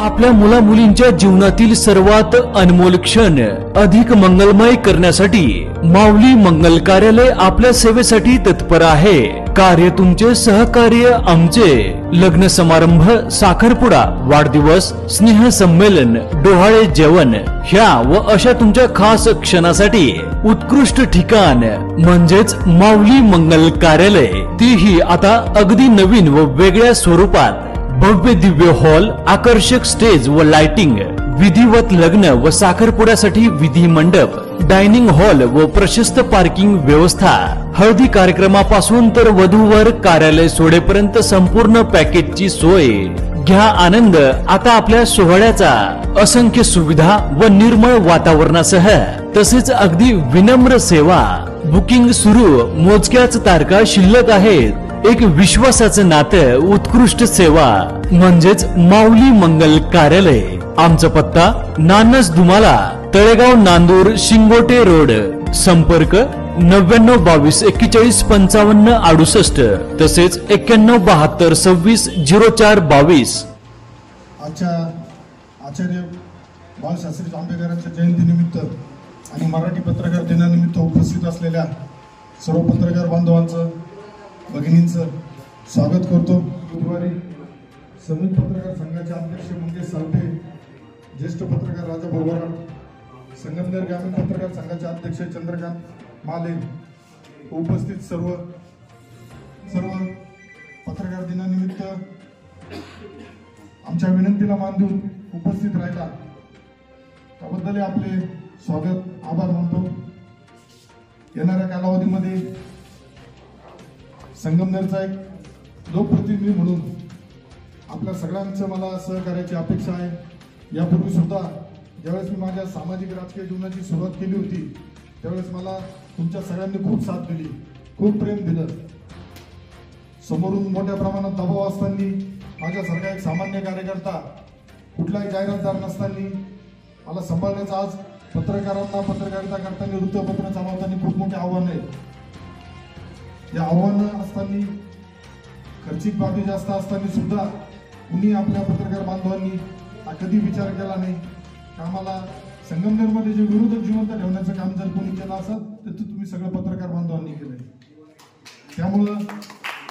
आपल्या मुला मुलींच्या जीवनातील सर्वात अनमोल क्षण अधिक मंगलमय करण्यासाठी माऊली मंगल कार्यालय आपल्या सेवेसाठी तत्पर आहे। कार्य तुमचे, सहकार्य आमचे। लग्न समारंभ, साखरपुडा, वाढदिवस, स्नेह संमेलन, डोहाळे जेवण ह्या व अशा तुमच्या खास क्षणासाठी उत्कृष्ट ठिकाण म्हणजेच माऊली मंगल कार्यालय, तीही आता अगदी नवीन व वेगळ्या स्वरूपात। भव्य दिव्य हॉल, आकर्षक स्टेज व लाइटिंग, विधिवत लग्न व साखरपुड्यासाठी विधी मंडप, डायनिंग हॉल व प्रशस्त पार्किंग व्यवस्था। हळदी कार्यक्रमापासून तर वधूवर कार्यालय सोडेपर्यंत संपूर्ण पॅकेजची सोय। घ्या आनंद आता आपल्या सोहळ्याचा। असंख्य सुविधा व निर्मळ वातावरणासह तसेच अगदी विनम्र सेवा। बुकिंग सुरू, मोजक्याच तारखा शिल्लक आहेत। एक विश्वासाचं नातं, उत्कृष्ट सेवा म्हणजेच माऊली मंगल कार्यालय। आमचा पत्ता नानस दुमाला, तळेगाव, नांदूर, शिंगोटे रोड। संपर्क 99 22 41 55 68 तसेच 91 72 26 04 22। आजच्या आचार्य बाळशास्त्री जांभेकरांच्या जयंतीनिमित्त आणि मराठी पत्रकार दिनानिमित्त उपस्थित असलेल्या सर्व पत्रकार बांधवांचं, भगिनींचं स्वागत करतो। बुधवारी संयुक्त पत्रकार संघाचे अध्यक्ष मंगेश सावटे, ज्येष्ठ पत्रकार राजा भोगराड, संगमनेर ग्रामीण पत्रकार संघाचे अध्यक्ष चंद्रकांत माले, उपस्थित सर्व पत्रकार दिनानिमित्त आमच्या विनंतीला मान देऊन उपस्थित राहिला त्याबद्दल आपले स्वागत, आभार मानतो। येणाऱ्या कालावधीमध्ये संगमनेरचा एक लोकप्रतिनिधी म्हणून आपल्या सगळ्यांचं मला सहकार्याची अपेक्षा आहे। यापूर्वी सुद्धा ज्यावेळेस मी माझ्या सामाजिक राजकीय जीवनाची सुरुवात केली होती त्यावेळेस मला तुमच्या सगळ्यांनी खूप साथ दिली, खूप प्रेम दिलं। समोरून मोठ्या प्रमाणात दबाव असताना माझ्यासारखा एक सामान्य कार्यकर्ता, कुठलाही जाहिरातदार नसताना मला सांभाळण्याचं आज पत्रकारांना, पत्रकारिता करताना, वृत्तपत्र चालवताना खूप मोठे आव्हान आहे। या आव्हानं असताना, खर्चिक बाबी जास्त असताना सुद्धा कुणी आपल्या पत्रकार बांधवांनी कधी विचार केला नाही की आम्हाला संगमनेरमध्ये जे विरोधक जिवंत ठेवण्याचं काम जर कोणी केलं असेल तर ते तुम्ही सगळं पत्रकार बांधवांनी केलंय। त्यामुळं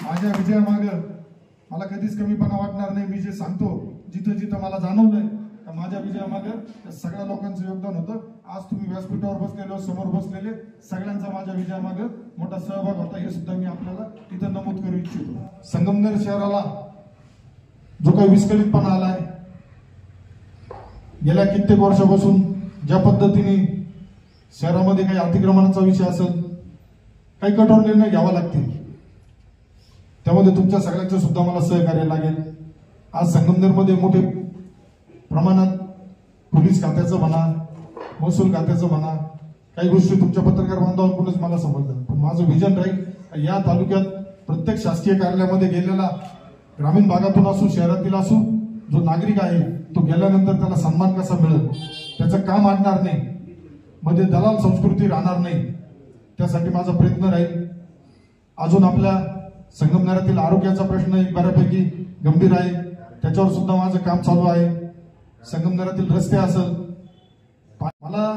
माझ्या विजयामागं मला कधीच कमीपणा वाटणार नाही। मी जे सांगतो, जिथं जिथं मला जाणवलंय तर माझ्या विजयामागं सगळ्या लोकांचं योगदान होतं। आज तुम्ही व्यासपीठावर बसलेले, समोर बसलेले सगळ्यांचा माझ्या विजयामागं मोठा सहभाग होता, हे सुद्धा मी आपल्याला इथं नमूद करू इच्छितो। संगमनेर शहराला जो काही विस्कळीतपणा आलाय, गेल्या कित्येक वर्षापासून ज्या पद्धतीने शहरामध्ये काही अतिक्रमणाचा विषय असेल, काही कठोर निर्णय घ्यावा लागतील, त्यामध्ये तुमच्या सगळ्यांचं सुद्धा मला सहकार्य लागेल। आज संगमनेरमध्ये मोठे प्रमाणात पोलीस खात्याचं म्हणा, महसूल खात्याचं म्हणा, काही गोष्टी तुमच्या पत्रकार बांधवांकडूनच मला समजतात। पण माझं विजन राहील या तालुक्यात प्रत्येक शासकीय कार्यालयामध्ये गेलेला, ग्रामीण भागातून असू, शहरातील असू, जो नागरिक आहे तो गेल्यानंतर त्याला सन्मान कसा मिळेल, त्याचं काम अडणार नाही, मध्ये दलाल संस्कृती राहणार नाही, त्यासाठी माझा प्रयत्न राहील। अजून आपल्या संगमनेरातील आरोग्याचा प्रश्न एक बऱ्यापैकी गंभीर आहे, त्याच्यावर सुद्धा माझं काम चालू आहे। संगमनेरातील रस्ते असेल, मला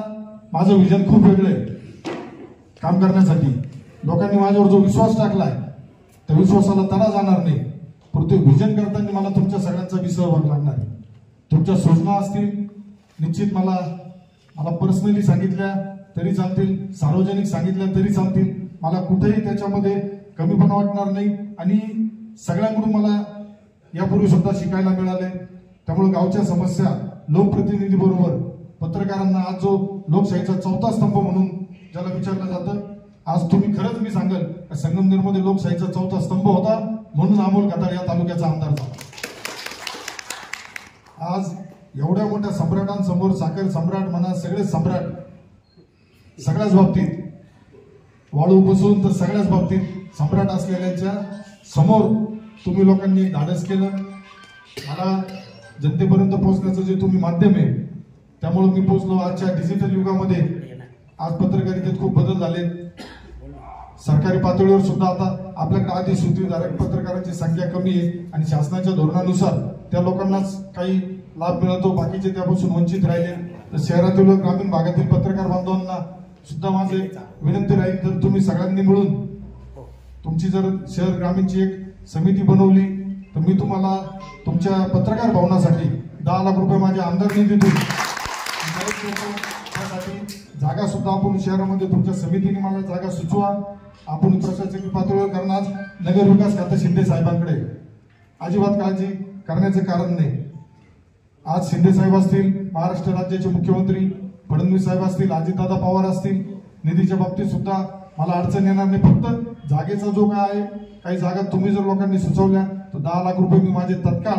माझं विजन खूप वेगळं आहे काम करण्यासाठी। लोकांनी माझ्यावर जो विश्वास टाकलाय त्या विश्वासाला तडा जाणार नाही, परंतु विजन करताना मला तुमच्या सगळ्यांचा सहभाग लागणार आहे। तुमच्या सूचना असतील, निश्चित मला पर्सनली सांगितल्या तरी चालतील, सार्वजनिक सांगितल्या तरी चालतील, मला कुठेही त्याच्यामध्ये कमीपणा वाटणार नाही। आणि सगळ्यांकडून मला यापूर्वी सुद्धा शिकायला मिळाले, त्यामुळे गावच्या समस्या लोकप्रतिनिधी बरोबर पत्रकारांना, आज जो लोकशाहीचा चौथा स्तंभ म्हणून ज्याला विचारलं जातं, आज तुम्ही खरंच मी सांगेल संगमनेरमध्ये लोकशाहीचा चौथा स्तंभ होता, म्हणून अमोल खताळ या तालुक्याचा आमदार झाला। आज एवढ्या मोठ्या सम्राटांसमोर, साखर सम्राट म्हणा, सगळे सम्राट, सगळ्याच बाबतीत वाळू बसून तर सगळ्याच बाबतीत सम्राट असलेल्यांच्या समोर तुम्ही लोकांनी धाडस केलं। मला जनतेपर्यंत पोहोचण्याचं जे तुम्ही माध्यम आहे त्यामुळे मी पोहोचलो। आजच्या डिजिटल युगामध्ये आज पत्रकारितेत खूप बदल झाले। सरकारी पातळीवर सुद्धा आता आपल्याकडे अधिसूचित पत्रकारांची संख्या कमी आहे आणि शासनाच्या धोरणानुसार त्या लोकांनाच काही लाभ मिळतो, बाकीचे त्यापासून वंचित राहिले. तर शहरातील व ग्रामीण भागातील पत्रकार बांधवांना सुद्धा माझे विनंती राहील, जर तुम्ही सगळ्यांनी मिळून तुमची जर शहर ग्रामीणची एक समिती बनवली तर मी तुम्हाला तुमच्या पत्रकार भवनासाठी 10 लाख रुपये माझ्या आमदार निधीतून त्यासाठी जागा सुद्धा आपण शहरामध्ये तुमच्या समितीने मला जागा सुचवा. आपण प्रशासकीय पातळीवर करणार. नगर विकास खातं शिंदे साहेबांकडे अजिबात काळजी करण्याचं कारण नाही. आज शिंदे साहेब असतील, महाराष्ट्र राज्याचे मुख्यमंत्री फडणवीस साहेब असतील, अजितदादा पवार असतील, निधीच्या बाबतीत सुद्धा मला अडचण येणार नाही. फक्त जागेचा जो काय आहे, काही जागा तुम्ही जर लोकांनी सुचवल्या तर 10 लाख रुपये मी माझे तत्काळ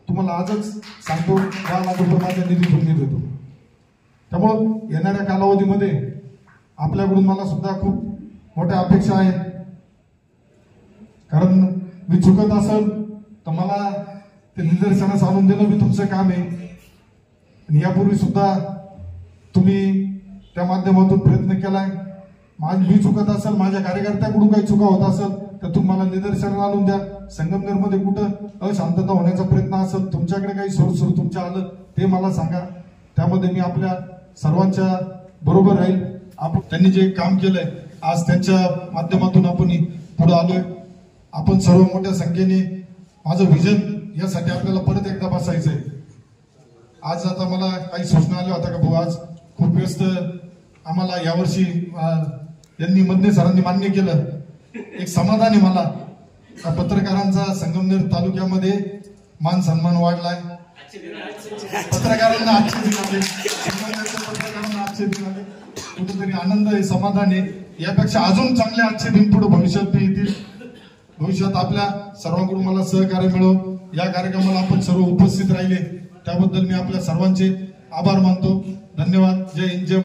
तुम्हाला आजच सांगतो, 10 लाख रुपये माझ्या निधीतून मी देतो. त्यामुळं येणाऱ्या कालावधीमध्ये आपल्याकडून मला सुद्धा खूप मोठ्या अपेक्षा आहेत. कारण मी चुकत असेल तर मला ते निदर्शनास आणून देणं मी तुमचं काम आहे. आणि यापूर्वी सुद्धा तुम्ही त्या माध्यमातून प्रयत्न केलाय. मी चुकत असेल, माझ्या कार्यकर्त्याकडून काही चुका होत असेल तर तुम्ही मला निदर्शनाला आणून द्या. संगमनेरमध्ये कुठं अशांतता होण्याचा प्रयत्न असेल, तुमच्याकडे काही सोर तुमच्या आलं ते मला सांगा. त्यामध्ये मी आपल्या सर्वांच्या बरोबर राहील. आपण त्यांनी जे काम केलंय आज त्यांच्या माध्यमातून आपण पुढे आलोय. आपण सर्व मोठ्या संख्येने माझं विजन यासाठी आपल्याला परत एकदा बसायचंय. आज आता मला काही सूचना आल्या होत्या का भाऊ, आज खूप व्यस्त आम्हाला यावर्षी यांनी मदने सरांनी मान्य केलं. एक समाधान आहे मला, पत्रकारांचा संगमनेर तालुक्यामध्ये मान सन्मान वाढलाय. पत्रकारांना आजचे दिन आले, पत्रकारांना आजचे दिन आले, कुठेतरी आनंद आहे, समाधान आहे. यापेक्षा अजून चांगले आजचे दिन पुढे भविष्यात येतील. भविष्यात आपल्या सर्वांकडून मला सहकार्य मिळो. या कार्यक्रमाला आपण सर्व उपस्थित राहिले त्याबद्दल मी आपल्या सर्वांचे आभार मानतो. धन्यवाद. जय हिंद, जय